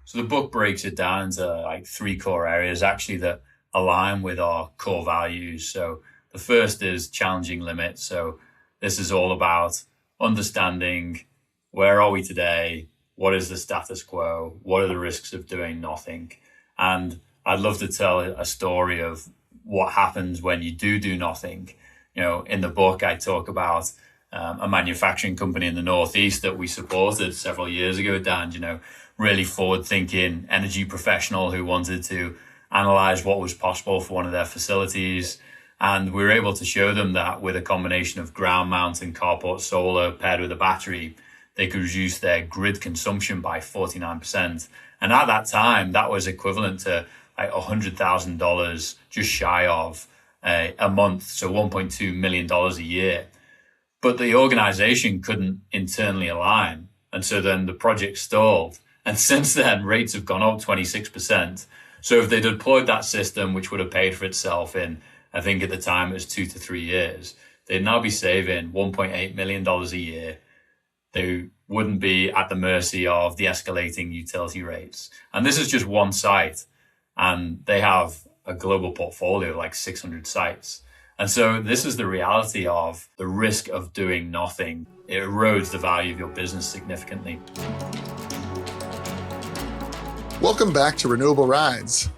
So the book breaks it down into like three core areas actually that align with our core values. So the first is challenging limits. So this is all about understanding where are we today? What is the status quo? What are the risks of doing nothing? And I'd love to tell a story of what happens when you do nothing. In the book, I talk about a manufacturing company in the Northeast that we supported several years ago, Dan, really forward-thinking energy professional who wanted to analyze what was possible for one of their facilities. And we were able to show them that with a combination of ground mount and carport solar paired with a battery, they could reduce their grid consumption by 49%. And at that time, that was equivalent to like $100,000 just shy of a month. So $1.2 million a year. But the organization couldn't internally align. And so then the project stalled. And since then, rates have gone up 26%. So if they deployed that system, which would have paid for itself in, I think at the time it was 2 to 3 years, they'd now be saving $1.8 million a year. They wouldn't be at the mercy of the escalating utility rates. And this is just one site. And they have a global portfolio of like 600 sites. And so this is the reality of the risk of doing nothing. It erodes the value of your business significantly. Welcome back to Renewable Rides.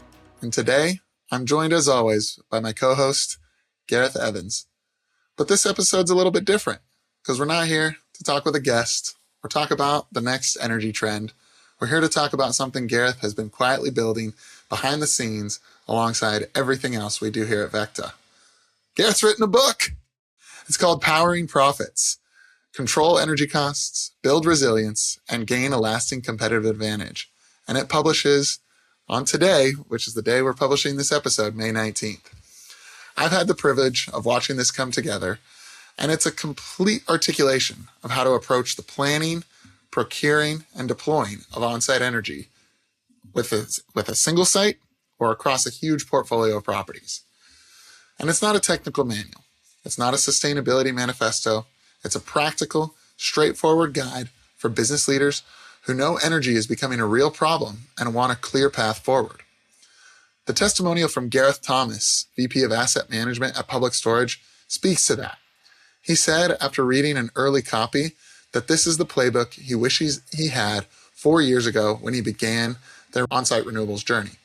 And today, I'm joined as always by my co-host, Gareth Evans. But this episode's a little bit different because we're not here to talk with a guest or talk about the next energy trend. We're here to talk about something Gareth has been quietly building behind the scenes alongside everything else we do here at VECKTA. Gareth's written a book. It's called Powering Profits: Control Energy Costs, Build Resilience, and Gain a Lasting Competitive Advantage. And it publishes on today, which is the day we're publishing this episode, May 19th. I've had the privilege of watching this come together, and it's a complete articulation of how to approach the planning, procuring, and deploying of on-site energy with a single site or across a huge portfolio of properties. And it's not a technical manual. It's not a sustainability manifesto. It's a practical, straightforward guide for business leaders who know energy is becoming a real problem and want a clear path forward. The testimonial from Gareth Thomas, VP of Asset Management at Public Storage, speaks to that. He said after reading an early copy that this is the playbook he wishes he had 4 years ago when he began their on-site renewables journey.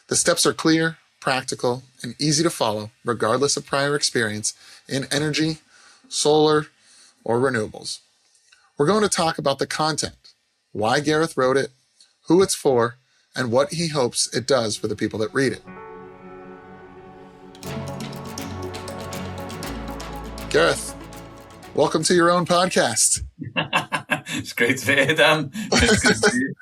The steps are clear, practical, and easy to follow, regardless of prior experience in energy, solar, or renewables. We're going to talk about the content, why Gareth wrote it, who it's for, and what he hopes it does for the people that read it. Gareth, welcome to your own podcast. It's great to be here, Dan. It's good to see you.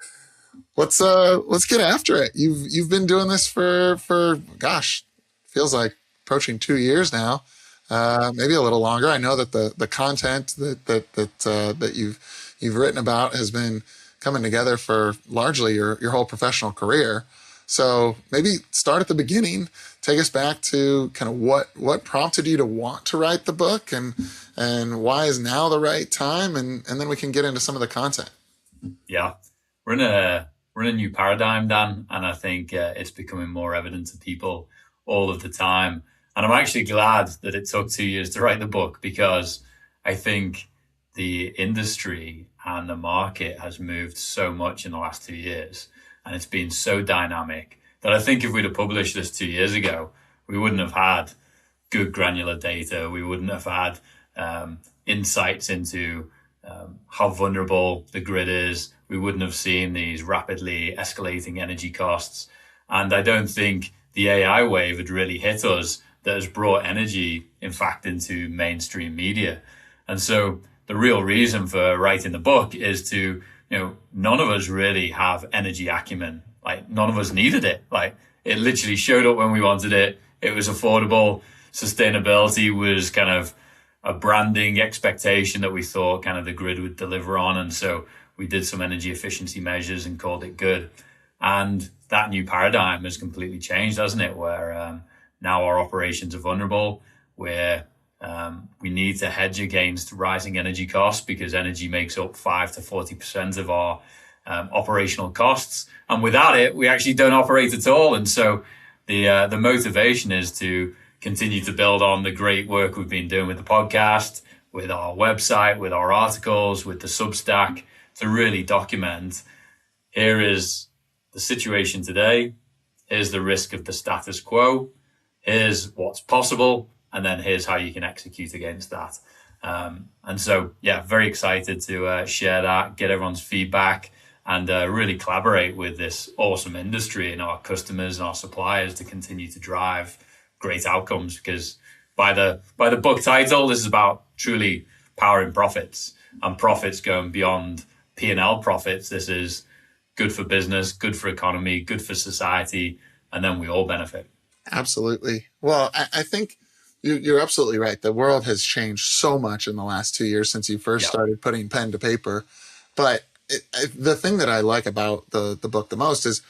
Let's get after it. You've been doing this for gosh, feels like approaching 2 years now, maybe a little longer. I know that the content that you've written about has been coming together for largely your whole professional career. So maybe start at the beginning. Take us back to kind of what prompted you to want to write the book, and why is now the right time, and then we can get into some of the content. Yeah, we're in a new paradigm, Dan, and I think it's becoming more evident to people all of the time. And I'm actually glad that it took 2 years to write the book, because I think the industry and the market has moved so much in the last 2 years, and it's been so dynamic that I think if we'd have published this 2 years ago, we wouldn't have had good granular data. We wouldn't have had insights into how vulnerable the grid is. We wouldn't have seen these rapidly escalating energy costs. And I don't think the AI wave had really hit us that has brought energy, in fact, into mainstream media. And so the real reason for writing the book is to, none of us really have energy acumen. Like, none of us needed it. Like, it literally showed up when we wanted it. It was affordable. Sustainability was kind of a branding expectation that we thought kind of the grid would deliver on. And so we did some energy efficiency measures and called it good. And that new paradigm has completely changed, hasn't it? Where now our operations are vulnerable, where we need to hedge against rising energy costs, because energy makes up 5 to 40% of our operational costs. And without it, we actually don't operate at all. And so the motivation is to continue to build on the great work we've been doing with the podcast, with our website, with our articles, with the Substack, to really document, here is the situation today, here's the risk of the status quo, here's what's possible, and then here's how you can execute against that. And so, yeah, very excited to share that, get everyone's feedback, and really collaborate with this awesome industry and our customers and our suppliers to continue to drive great outcomes. Because by the book title, this is about truly powering profits, and profits going beyond P&L profits. This is good for business, good for economy, good for society, and then we all benefit. Absolutely. Well, I think you're absolutely right. The world has changed so much in the last 2 years since you first started putting pen to paper. But the thing that I like about the book the most is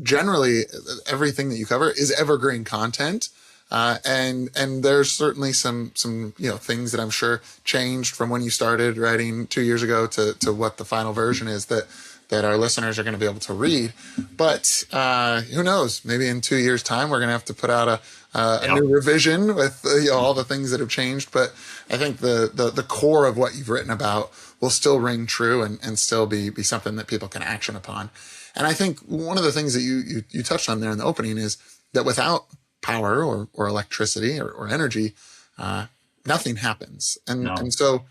generally everything that you cover is evergreen content. And there's certainly some things that I'm sure changed from when you started writing 2 years ago to what the final version is that our listeners are going to be able to read. But who knows? Maybe in 2 years' time, we're going to have to put out a new revision with all the things that have changed. But I think the core of what you've written about will still ring true and still be something that people can action upon. And I think one of the things that you touched on there in the opening is that without power or electricity or energy, nothing happens. And so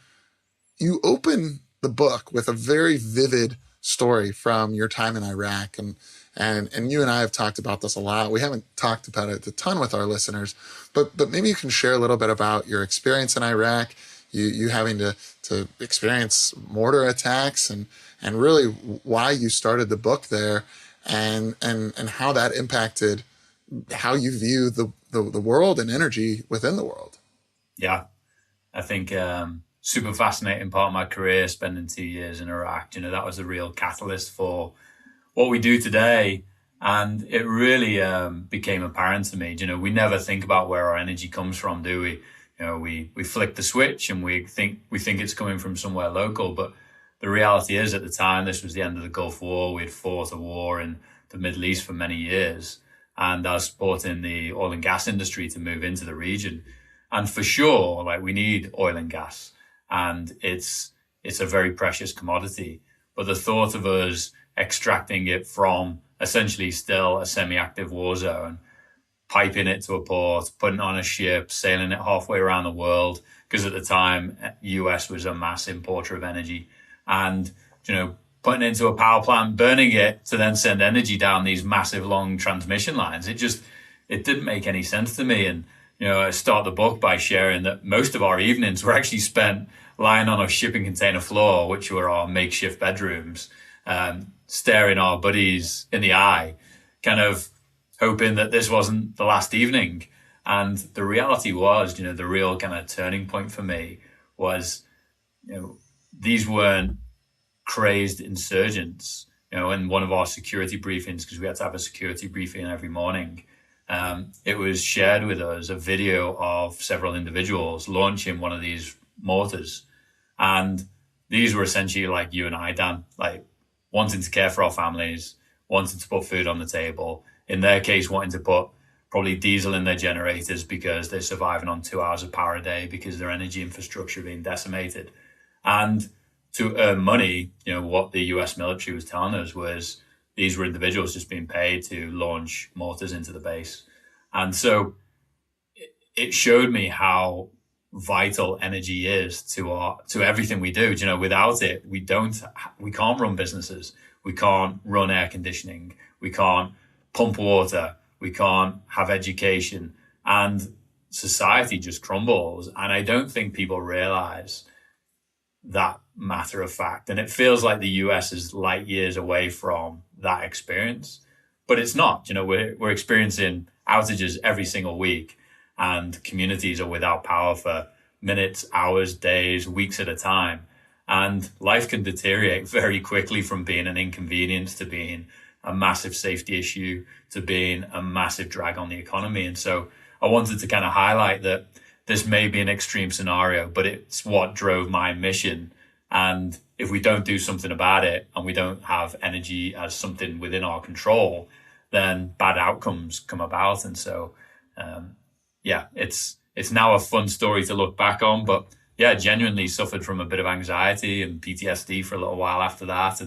you open the book with a very vivid story from your time in Iraq. And you and I have talked about this a lot. We haven't talked about it a ton with our listeners, but maybe you can share a little bit about your experience in Iraq, you having to experience mortar attacks and really why you started the book there and how that impacted how you view the world and energy within the world. Yeah, I think super fascinating part of my career, spending 2 years in Iraq. That was a real catalyst for what we do today. And it really became apparent to me, we never think about where our energy comes from, do we? We flick the switch and we think it's coming from somewhere local. But the reality is, at the time, this was the end of the Gulf War. We had fought a war in the Middle East for many years. And I was supporting the oil and gas industry to move into the region. And for sure, we need oil and gas. And it's a very precious commodity. But the thought of us extracting it from essentially still a semi-active war zone, piping it to a port, putting it on a ship, sailing it halfway around the world, because at the time, US was a mass importer of energy, and, putting it into a power plant, burning it to then send energy down these massive long transmission lines. It didn't make any sense to me. And, I start the book by sharing that most of our evenings were actually spent lying on a shipping container floor, which were our makeshift bedrooms, staring our buddies in the eye, kind of hoping that this wasn't the last evening. And the reality was, the real kind of turning point for me was, these weren't crazed insurgents. In one of our security briefings, because we had to have a security briefing every morning, it was shared with us a video of several individuals launching one of these mortars. And these were essentially like you and I, Dan, wanting to care for our families, wanting to put food on the table. In their case, wanting to put probably diesel in their generators because they're surviving on 2 hours of power a day because their energy infrastructure being decimated. And to earn money, what the US military was telling us was these were individuals just being paid to launch mortars into the base. And so it showed me how vital energy is to everything we do. Without it, we can't run businesses. We can't run air conditioning. We can't pump water. We can't have education, and society just crumbles. And I don't think people realize that matter of fact. And it feels like the US is light years away from that experience, but it's not. We're experiencing outages every single week, and communities are without power for minutes, hours, days, weeks at a time. And life can deteriorate very quickly from being an inconvenience to being a massive safety issue to being a massive drag on the economy. And so I wanted to kind of highlight that this may be an extreme scenario, but it's what drove my mission And if we don't do something about it and we don't have energy as something within our control, then bad outcomes come about. And so, yeah, it's now a fun story to look back on. But yeah, genuinely suffered from a bit of anxiety and PTSD for a little while after that.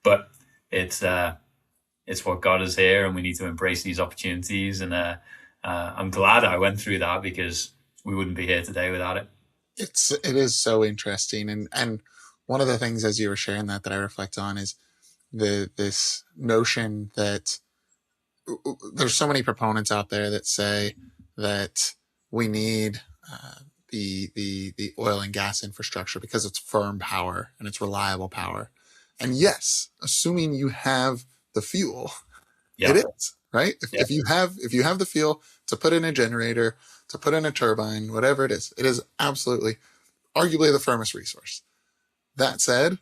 But it's what got us here, and we need to embrace these opportunities. And I'm glad I went through that, because we wouldn't be here today without it. It is so interesting, and one of the things as you were sharing that I reflect on is this notion that there's so many proponents out there that say that we need the oil and gas infrastructure because it's firm power and it's reliable power. And yes, assuming you have the fuel, Yeah, it is, right? yeah, If you have the fuel to put in a generator, to put in a turbine, whatever it is absolutely, arguably the firmest resource. That said,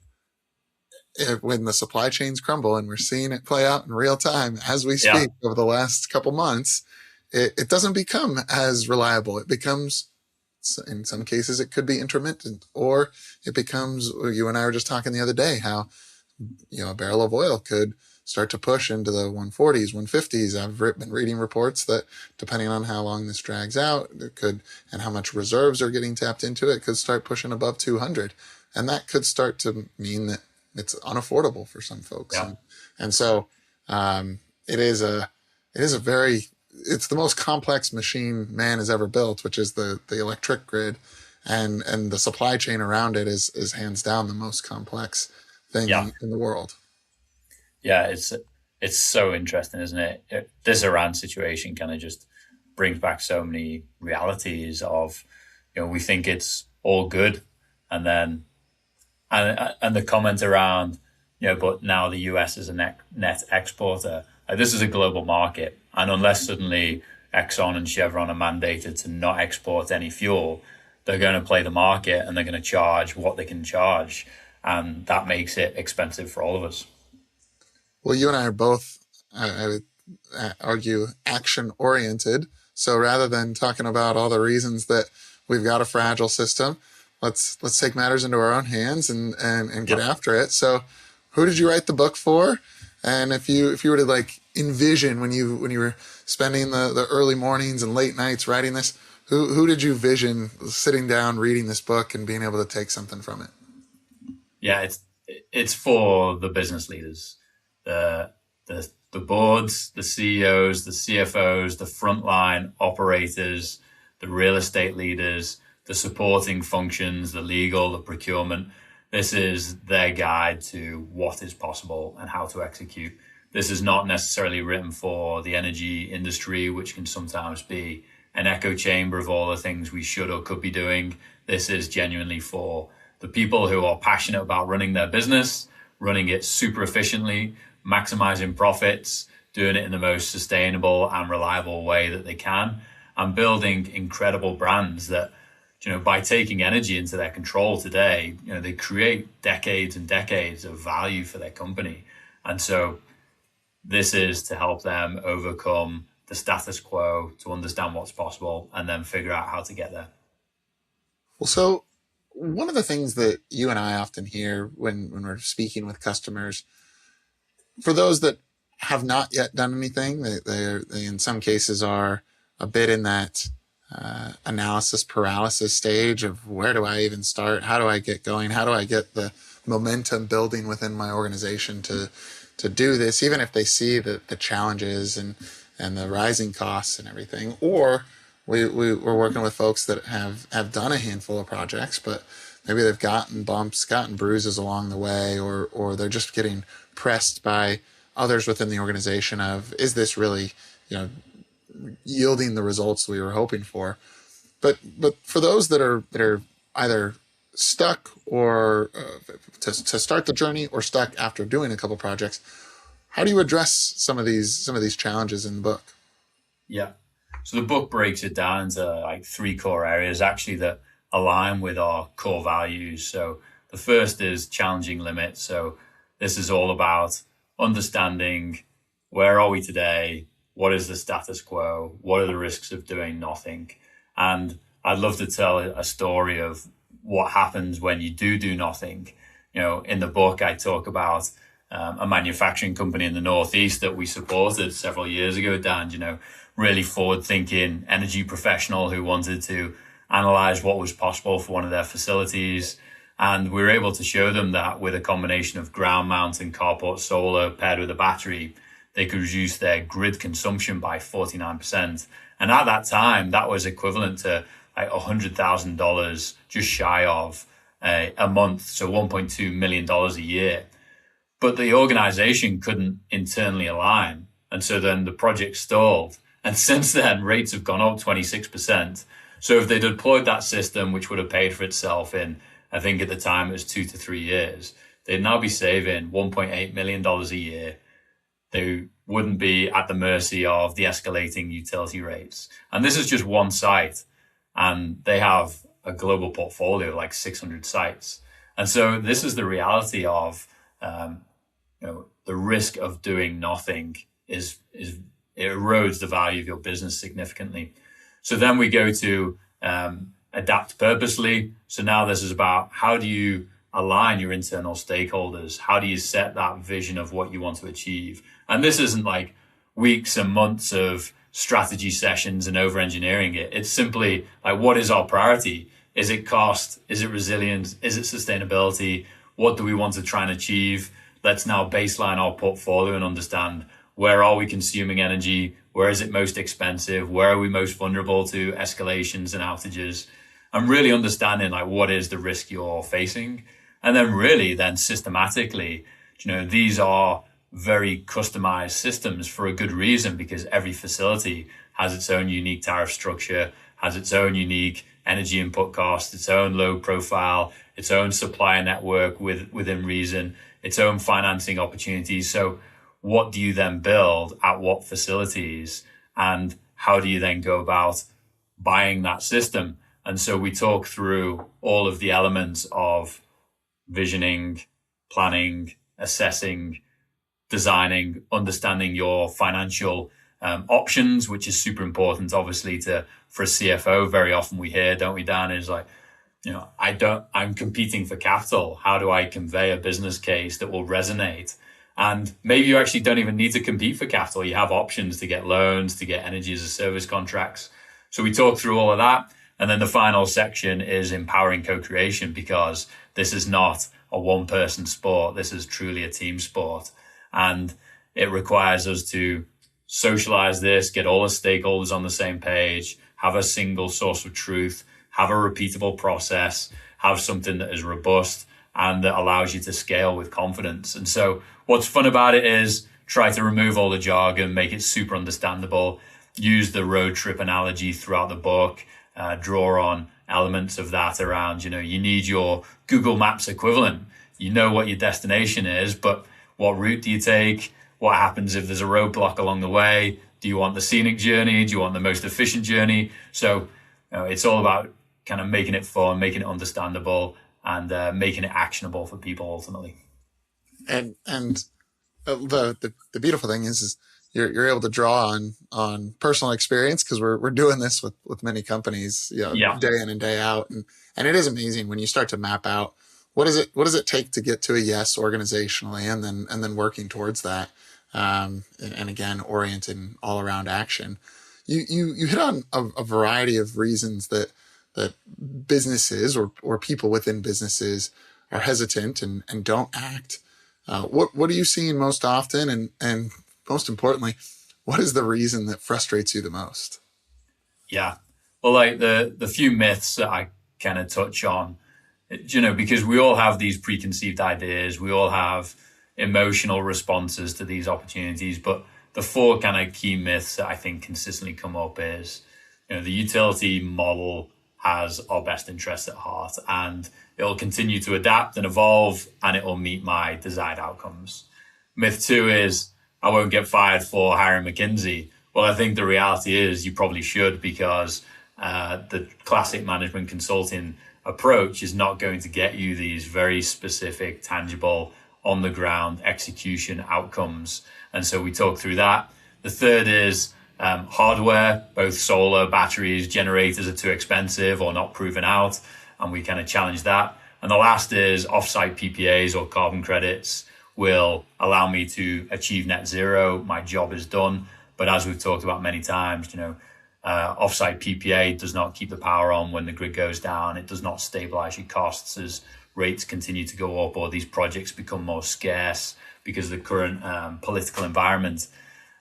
when the supply chains crumble, and we're seeing it play out in real time as we yeah, speak over the last couple months, it doesn't become as reliable. It becomes, in some cases, it could be intermittent, or it becomes, you and I were just talking the other day, how, a barrel of oil could start to push into the 140s, 150s. I've been reading reports that depending on how long this drags out, it could, and how much reserves are getting tapped into it, could start pushing above 200. And that could start to mean that it's unaffordable for some folks. yeah, And so it is a very, it's the most complex machine man has ever built, which is the electric grid, and the supply chain around it is hands down the most complex thing yeah. in the world. Yeah, it's so interesting, isn't it? This Iran situation kind of just brings back so many realities of, we think it's all good, and then and the comment around, but now the US is a net exporter. This is a global market, and unless suddenly Exxon and Chevron are mandated to not export any fuel, they're going to play the market and they're going to charge what they can charge, and that makes it expensive for all of us. Well, you and I are both, I would argue, action oriented. So rather than talking about all the reasons that we've got a fragile system, let's take matters into our own hands and get after it. So who did you write the book for? And if you were to like envision when you were spending the early mornings and late nights writing this, who did you vision sitting down reading this book and being able to take something from it? Yeah, it's for the business leaders, the boards, the CEOs, the CFOs, the frontline operators, the real estate leaders, the supporting functions, the legal, the procurement. This is their guide to what is possible and how to execute. This is not necessarily written for the energy industry, which can sometimes be an echo chamber of all the things we should or could be doing. This is genuinely for the people who are passionate about running their business, running it super efficiently, maximizing profits, doing it in the most sustainable and reliable way that they can, and building incredible brands that, by taking energy into their control today, they create decades and decades of value for their company. And so this is to help them overcome the status quo, to understand what's possible, and then figure out how to get there. Well, so one of the things that you and I often hear when we're speaking with customers, for those that have not yet done anything, they in some cases are a bit in that analysis paralysis stage of where do I even start? How do I get going? How do I get the momentum building within my organization to do this, even if they see the challenges and the rising costs and everything? Or we're working with folks that have done a handful of projects, but maybe they've gotten bumps, gotten bruises along the way, or they're just getting pressed by others within the organization of, is this really, yielding the results we were hoping for? But for those that are either stuck or to start the journey, or stuck after doing a couple projects, how do you address some of these challenges in the book? Yeah. So the book breaks it down into like three core areas actually that align with our core values. So the first is challenging limits. So this is all about understanding, where are we today? What is the status quo? What are the risks of doing nothing? And I'd love to tell a story of what happens when you do nothing. In the book, I talk about a manufacturing company in the Northeast that we supported several years ago, Dan, really forward-thinking energy professional who wanted to analyze what was possible for one of their facilities. And we were able to show them that with a combination of ground mount and carport solar paired with a battery, they could reduce their grid consumption by 49%. And at that time, that was equivalent to like $100,000 just shy of a month, so $1.2 million a year. But the organization couldn't internally align. And so then the project stalled. And since then, rates have gone up 26%. So if they deployed that system, which would have paid for itself in, I think at the time it was 2 to 3 years, they'd now be saving $1.8 million a year. They wouldn't be at the mercy of the escalating utility rates. And this is just one site. And they have a global portfolio, like 600 sites. And so this is the reality of, the risk of doing nothing is it erodes the value of your business significantly. So then we go to adapt purposely. So now this is about how do you align your internal stakeholders? How do you set that vision of what you want to achieve? And this isn't like weeks and months of strategy sessions and over engineering it. It's simply like, what is our priority? Is it cost? Is it resilience? Is it sustainability? What do we want to try and achieve? Let's now baseline our portfolio and understand, where are we consuming energy? Where is it most expensive? Where are we most vulnerable to escalations and outages? And really understanding like, what is the risk you're facing? And then really then systematically, these are very customized systems for a good reason, because every facility has its own unique tariff structure, has its own unique energy input cost, its own load profile, its own supplier network within reason, its own financing opportunities. So what do you then build at what facilities, and how do you then go about buying that system? And so we talk through all of the elements of visioning, planning, assessing, designing, understanding your financial options, which is super important, obviously, for a CFO. Very often we hear, don't we, Dan, is like, I'm competing for capital. How do I convey a business case that will resonate? And maybe you actually don't even need to compete for capital. You have options to get loans, to get energy as a service contracts. So we talk through all of that. And then the final section is empowering co-creation, because this is not a one-person sport. This is truly a team sport. And it requires us to socialize this, get all the stakeholders on the same page, have a single source of truth, have a repeatable process, have something that is robust and that allows you to scale with confidence. And so what's fun about it is try to remove all the jargon, make it super understandable, use the road trip analogy throughout the book, draw on elements of that around, you need your Google Maps equivalent. You know what your destination is, but what route do you take? What happens if there's a roadblock along the way? Do you want the scenic journey? Do you want the most efficient journey? So it's all about kind of making it fun, making it understandable, and making it actionable for people ultimately. And the beautiful thing is you're able to draw on personal experience, because we're doing this with many companies, day in and day out, and it is amazing when you start to map out what does it take to get to a yes organizationally, and then working towards that, and again orienting all around action. You hit on a variety of reasons that businesses or people within businesses are hesitant and don't act. What are you seeing most often, and most importantly, what is the reason that frustrates you the most? Yeah, well, like the few myths that I kind of touch on, because we all have these preconceived ideas, we all have emotional responses to these opportunities, but the four kind of key myths that I think consistently come up is, the utility model has our best interests at heart, and it'll continue to adapt and evolve, and it will meet my desired outcomes. Myth two is, I won't get fired for hiring McKinsey. Well, I think the reality is you probably should, because the classic management consulting approach is not going to get you these very specific, tangible, on the ground execution outcomes. And so we talk through that. The third is hardware, both solar, batteries, generators are too expensive or not proven out. and we kind of challenge that. And the last is offsite PPAs or carbon credits will allow me to achieve net zero. My job is done. But as we've talked about many times, offsite PPA does not keep the power on when the grid goes down. It does not stabilize your costs as rates continue to go up or these projects become more scarce because of the current political environment.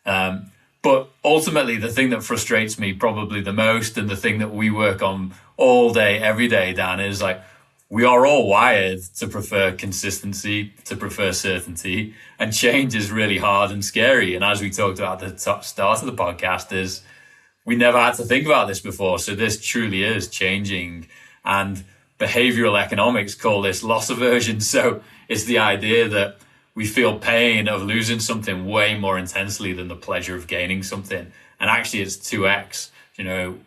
But ultimately, the thing that frustrates me probably the most, and the thing that we work on all day, every day, Dan, is like, we are all wired to prefer consistency, to prefer certainty, and change is really hard and scary. And as we talked about at the start of the podcast, is we never had to think about this before. So this truly is changing. And behavioral economics call this loss aversion. So it's the idea that we feel pain of losing something way more intensely than the pleasure of gaining something. And actually it's 2x.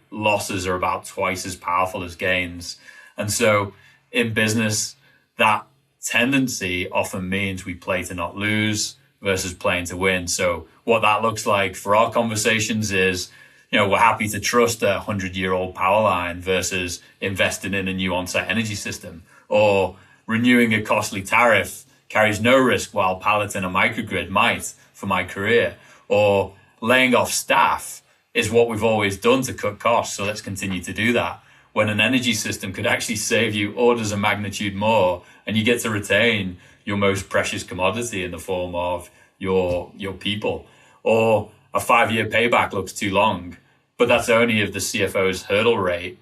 Losses are about twice as powerful as gains. And so in business, that tendency often means we play to not lose versus playing to win. So what that looks like for our conversations is, we're happy to trust a 100-year-old power line versus investing in a new on-site energy system, or renewing a costly tariff carries no risk while piloting a microgrid might for my career, or laying off staff is what we've always done to cut costs. So let's continue to do that, when an energy system could actually save you orders of magnitude more, and you get to retain your most precious commodity in the form of your people. Or a 5-year payback looks too long, but that's only if the CFO's hurdle rate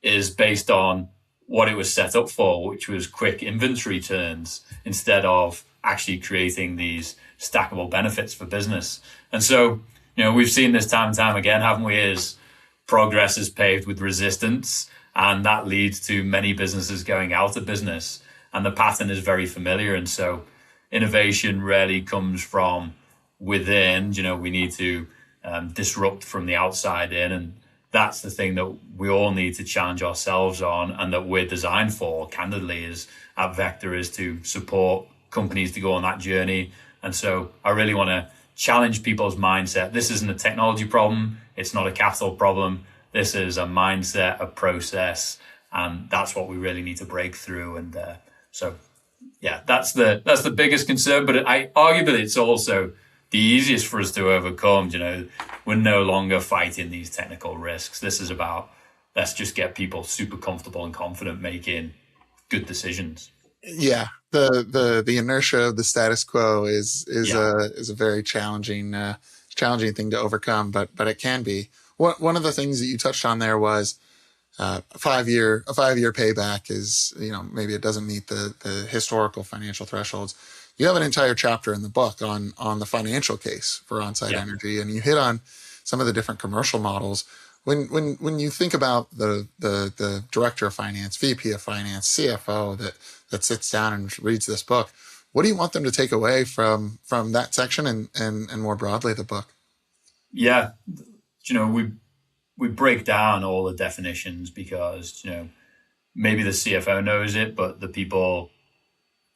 is based on what it was set up for, which was quick inventory turns instead of actually creating these stackable benefits for business. And so, we've seen this time and time again, haven't we, is progress is paved with resistance, and that leads to many businesses going out of business. And the pattern is very familiar. And so innovation rarely comes from within. We need to disrupt from the outside in. And that's the thing that we all need to challenge ourselves on, and that we're designed for, candidly, is at VECKTA, is to support companies to go on that journey. And so I really want to challenge people's mindset. This isn't a technology problem. It's not a capital problem. This is a mindset, a process, and that's what we really need to break through. And that's the biggest concern. But arguably, it's also the easiest for us to overcome. We're no longer fighting these technical risks. This is about, let's just get people super comfortable and confident making good decisions. Yeah, the inertia of the status quo is a very challenging thing to overcome, but it can be. One of the things that you touched on there was a 5-year payback is, maybe it doesn't meet the historical financial thresholds. You have an entire chapter in the book on the financial case for on-site energy, and you hit on some of the different commercial models. When you think about the director of finance, VP of finance, CFO that sits down and reads this book, what do you want them to take away from that section and more broadly the book? Yeah, we break down all the definitions because maybe the CFO knows it, but the people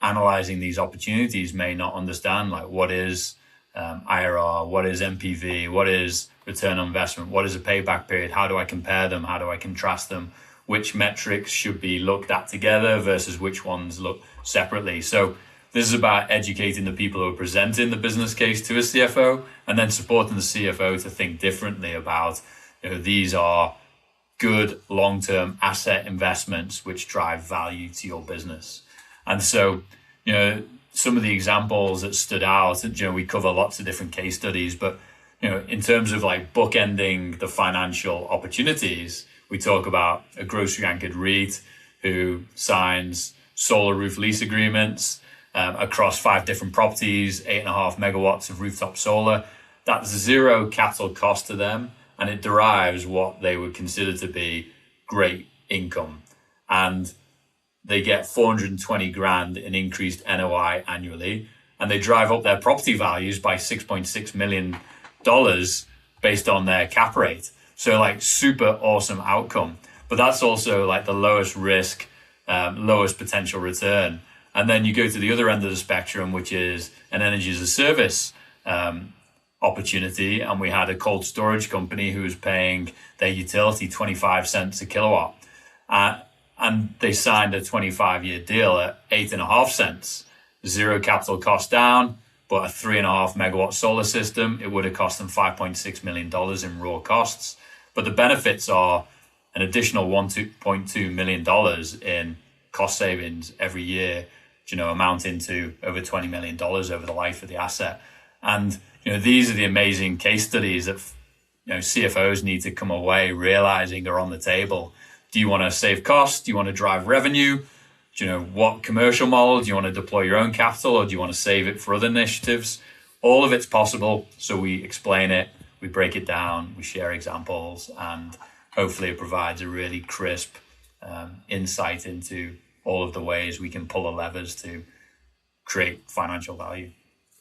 analyzing these opportunities may not understand, like, what is IRR, what is MPV, what is return on investment, what is a payback period, how do I compare them, how do I contrast them, which metrics should be looked at together versus which ones look separately. So this is about educating the people who are presenting the business case to a CFO, and then supporting the CFO to think differently about, these are good long-term asset investments which drive value to your business. And so, some of the examples that stood out, we cover lots of different case studies, but, in terms of like bookending the financial opportunities, we talk about a grocery anchored REIT who signs solar roof lease agreements across 5 different properties, 8.5 megawatts of rooftop solar. That's zero capital cost to them, and it derives what they would consider to be great income. And they get 420 grand in increased NOI annually, and they drive up their property values by $6.6 million based on their cap rate. So like super awesome outcome, but that's also like the lowest risk, lowest potential return. And then you go to the other end of the spectrum, which is an energy as a service opportunity. And we had a cold storage company who was paying their utility 25 cents a kilowatt. And they signed a 25-year deal at 8.5 cents, zero capital cost down, but a 3.5 megawatt solar system. It would have cost them $5.6 million in raw costs. But the benefits are an additional $1.2 million in cost savings every year, amounting to over $20 million over the life of the asset. And, these are the amazing case studies that, CFOs need to come away realizing are on the table. Do you want to save costs? Do you want to drive revenue? Do you know what commercial model? Do you want to deploy your own capital, or do you want to save it for other initiatives? All of it's possible. So we explain it, we break it down, we share examples, and hopefully it provides a really crisp insight into all of the ways we can pull the levers to create financial value.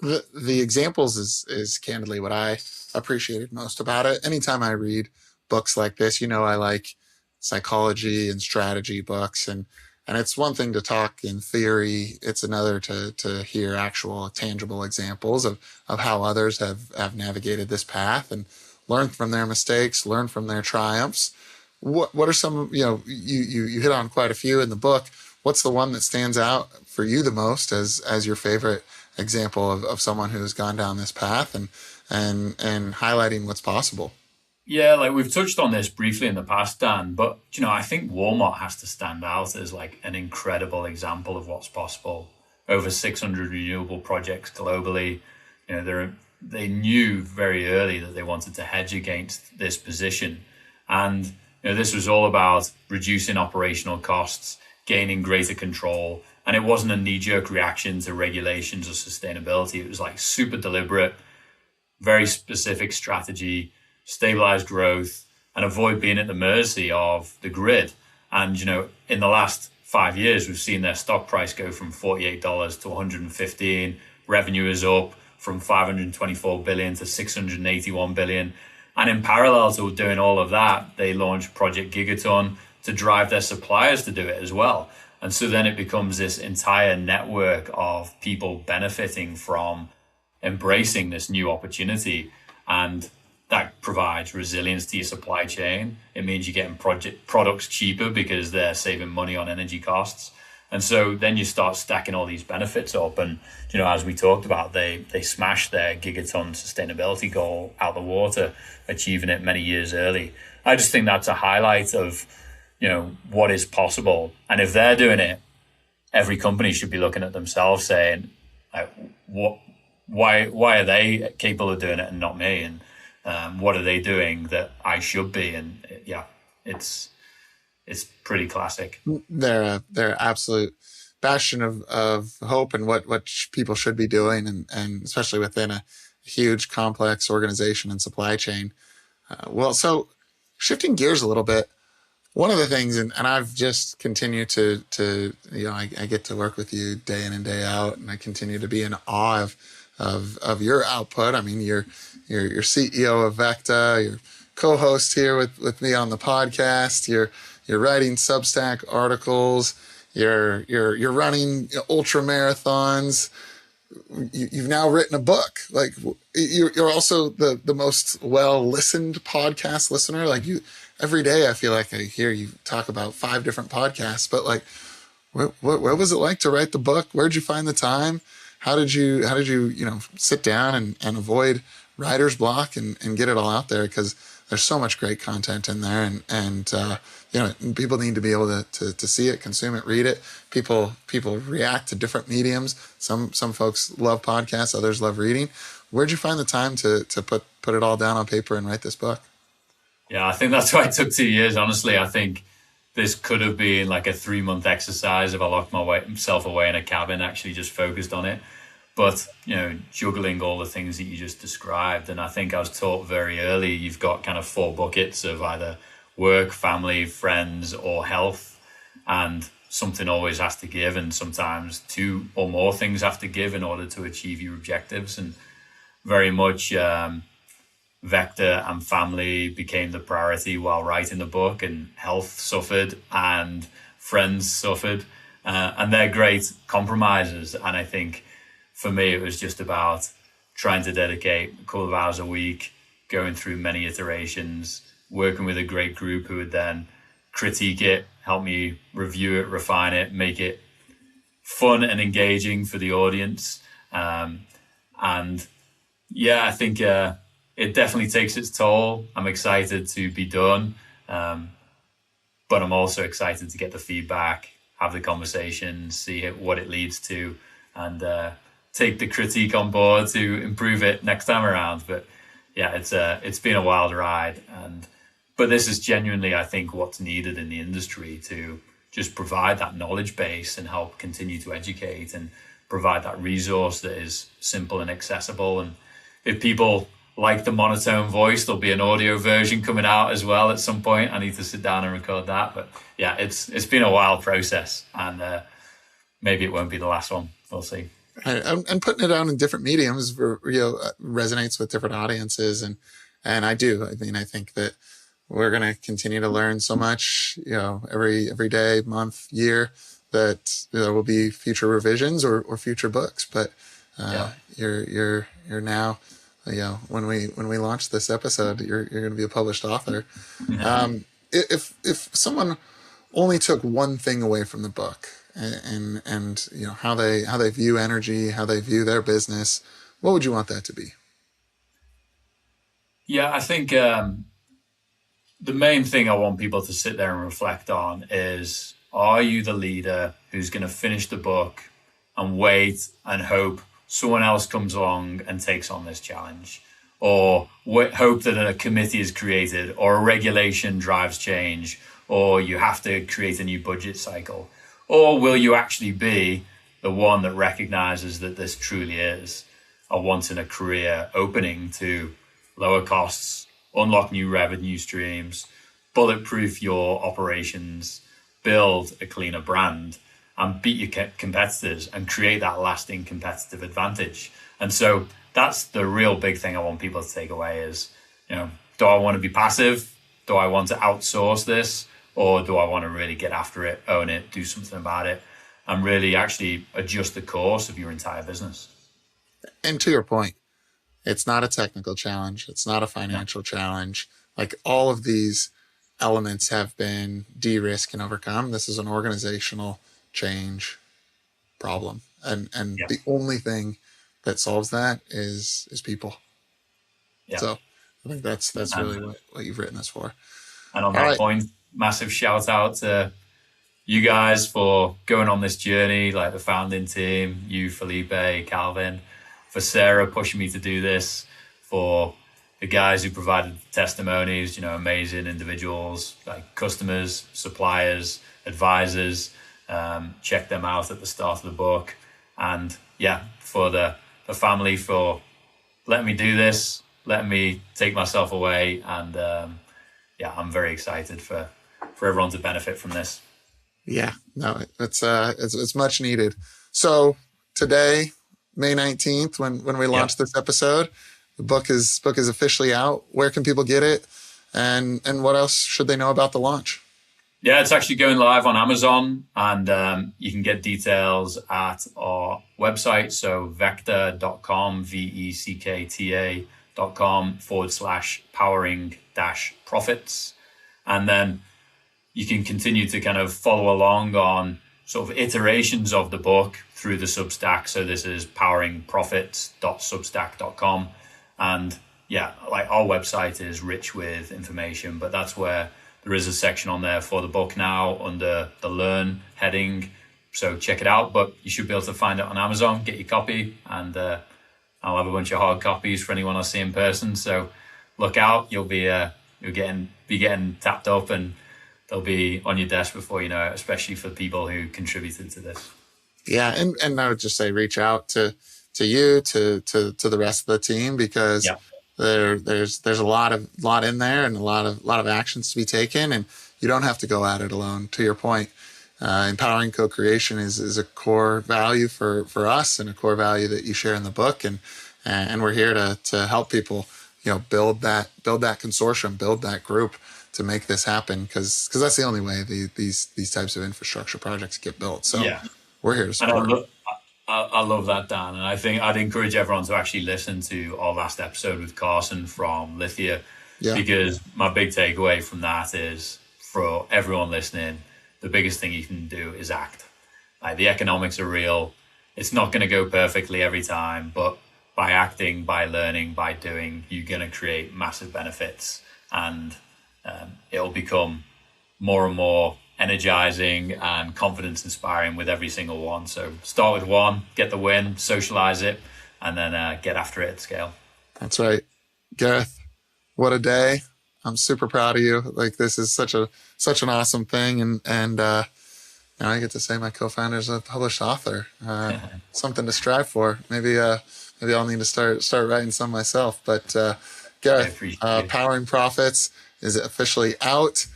The examples is candidly what I appreciated most about it. Anytime I read books like this, I like psychology and strategy books, and it's one thing to talk in theory. It's another to hear actual tangible examples of how others have navigated this path and learn from their mistakes, learn from their triumphs. What are some, you hit on quite a few in the book. What's the one that stands out for you the most as your favorite example of someone who has gone down this path and highlighting what's possible? Yeah, like we've touched on this briefly in the past, Dan, but I think Walmart has to stand out as like an incredible example of what's possible. Over 600 renewable projects globally. They knew very early that they wanted to hedge against this position. And this was all about reducing operational costs, gaining greater control. And it wasn't a knee-jerk reaction to regulations or sustainability. It was like super deliberate, very specific strategy, stabilize growth, and avoid being at the mercy of the grid. And, in the last 5 years, we've seen their stock price go from $48 to $115. Revenue is up from $524 billion to $681 billion. And in parallel to doing all of that, they launched Project Gigaton to drive their suppliers to do it as well. And so then it becomes this entire network of people benefiting from embracing this new opportunity. And that provides resilience to your supply chain. It means you're getting products cheaper because they're saving money on energy costs. And so then you start stacking all these benefits up. And, as we talked about, they smashed their gigaton sustainability goal out the water, achieving it many years early. I just think that's a highlight of, what is possible. And if they're doing it, every company should be looking at themselves saying, why are they capable of doing it and not me? And what are they doing that I should be? And it's pretty classic. They're absolute bastion of hope and what people should be doing, and especially within a huge, complex organization and supply chain. So shifting gears a little bit, one of the things, and I've just continued to I get to work with you day in and day out, and I continue to be in awe of your output. I mean, you're CEO of VECKTA, you're co-host here with me on the podcast, you're writing Substack articles, you're running ultra marathons. You've now written a book. Like you're also the most well listened podcast listener. Like every day I feel like I hear you talk about 5 different podcasts. But like, what was it like to write the book? Where'd you find the time? How did you sit down and avoid writer's block and get it all out there? Because there's so much great content in there, and people need to be able to see it, consume it, read it. People react to different mediums. Some folks love podcasts, others love reading. Where'd you find the time to put it all down on paper and write this book? Yeah, I think that's why it took 2 years. Honestly, I think this could have been like a 3-month exercise if I locked myself away in a cabin, actually just focused on it. But, juggling all the things that you just described. And I think I was taught very early, you've got kind of 4 buckets of either work, family, friends, or health. And something always has to give. And sometimes 2 or more things have to give in order to achieve your objectives. And very much VECKTA and family became the priority while writing the book, and health suffered and friends suffered. And they're great compromises. And I think for me, it was just about trying to dedicate a couple of hours a week, going through many iterations, working with a great group who would then critique it, help me review it, refine it, make it fun and engaging for the audience. And yeah, I think it definitely takes its toll. I'm excited to be done, but I'm also excited to get the feedback, have the conversation, see what it leads to, and take the critique on board to improve it next time around. But yeah, it's been a wild ride, but this is genuinely, I think, what's needed in the industry to just provide that knowledge base and help continue to educate and provide that resource that is simple and accessible. And if people like the monotone voice, there'll be an audio version coming out as well at some point. I need to sit down and record that. But yeah, it's been a wild process, and maybe it won't be the last one. We'll see. And putting it out in different mediums, resonates with different audiences, and I do. I mean, I think that we're going to continue to learn so much, every day, month, year, that there will be future revisions or future books. But you're now, when we launch this episode, you're going to be a published author. If someone only took one thing away from the book, and how they view energy, how they view their business, what would you want that to be? Yeah, I think the main thing I want people to sit there and reflect on is, are you the leader who's going to finish the book and wait and hope someone else comes along and takes on this challenge? Or hope that a committee is created, or a regulation drives change, or you have to create a new budget cycle? Or will you actually be the one that recognizes that this truly is a once-in-a-career opening to lower costs, unlock new revenue streams, bulletproof your operations, build a cleaner brand, and beat your competitors and create that lasting competitive advantage? And so that's the real big thing I want people to take away is, do I want to be passive? Do I want to outsource this? Or do I want to really get after it, own it, do something about it, and really actually adjust the course of your entire business? And to your point, it's not a technical challenge. It's not a financial challenge. Like, all of these elements have been de-risked and overcome. This is an organizational change problem. And the only thing that solves that is people. Yeah. So I think that's really what you've written this for. And on that point, massive shout out to you guys for going on this journey, like the founding team, you, Felipe, Calvin, for Sarah pushing me to do this, for the guys who provided testimonies, amazing individuals like customers, suppliers, advisors. Check them out at the start of the book. And for the family for letting me do this, letting me take myself away. And I'm very excited for everyone to benefit from this. Yeah, no, it's much needed. So today, May 19th, when we launch this episode, the book is officially out. Where can people get it? And what else should they know about the launch? Yeah, it's actually going live on Amazon, and you can get details at our website. So VECKTA.com, VECKTA.com/powering-profits. And then you can continue to kind of follow along on sort of iterations of the book through the Substack. So this is poweringprofits.substack.com. And our website is rich with information, but that's where there is a section on there for the book now under the Learn heading. So check it out, but you should be able to find it on Amazon, get your copy, and I'll have a bunch of hard copies for anyone I see in person. So look out, you'll be getting tapped up, and they'll be on your desk before you know it, especially for people who contributed to this. Yeah, and I would just say reach out to you, to the rest of the team, because there's a lot in there, and a lot of actions to be taken, and you don't have to go at it alone. To your point, empowering co-creation is a core value for us, and a core value that you share in the book, and we're here to help people, build that consortium, build that group to make this happen, because that's the only way these types of infrastructure projects get built. So we're here to support. I love that, Dan. And I think I'd encourage everyone to actually listen to our last episode with Carson from Lithia, because my big takeaway from that is for everyone listening, the biggest thing you can do is act. Like, the economics are real. It's not going to go perfectly every time, but by acting, by learning, by doing, you're going to create massive benefits, and it'll become more and more energizing and confidence inspiring with every single one. So start with one, get the win, socialize it, and then get after it at scale. That's right. Gareth, what a day. I'm super proud of you. Like, this is such an awesome thing. And now I get to say my co-founder's a published author. Something to strive for. Maybe I'll need to start writing some myself. But Gareth, Powering Profits is officially out.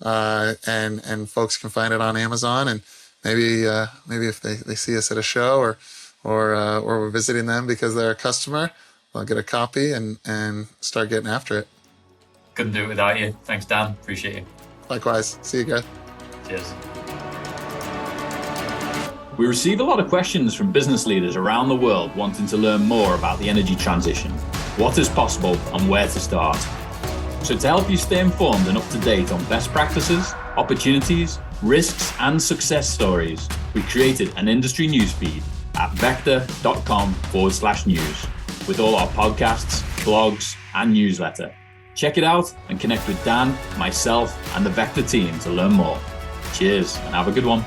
And folks can find it on Amazon, and maybe if they see us at a show or we're visiting them because they're a customer, they'll get a copy and start getting after it. Couldn't do it without you. Thanks, Dan. Appreciate you. Likewise. See you, Gareth. Cheers. We receive a lot of questions from business leaders around the world wanting to learn more about the energy transition, what is possible, and where to start. So to help you stay informed and up to date on best practices, opportunities, risks, and success stories, we created an industry newsfeed at VECKTA.com/news with all our podcasts, blogs, and newsletter. Check it out and connect with Dan, myself, and the VECKTA team to learn more. Cheers and have a good one.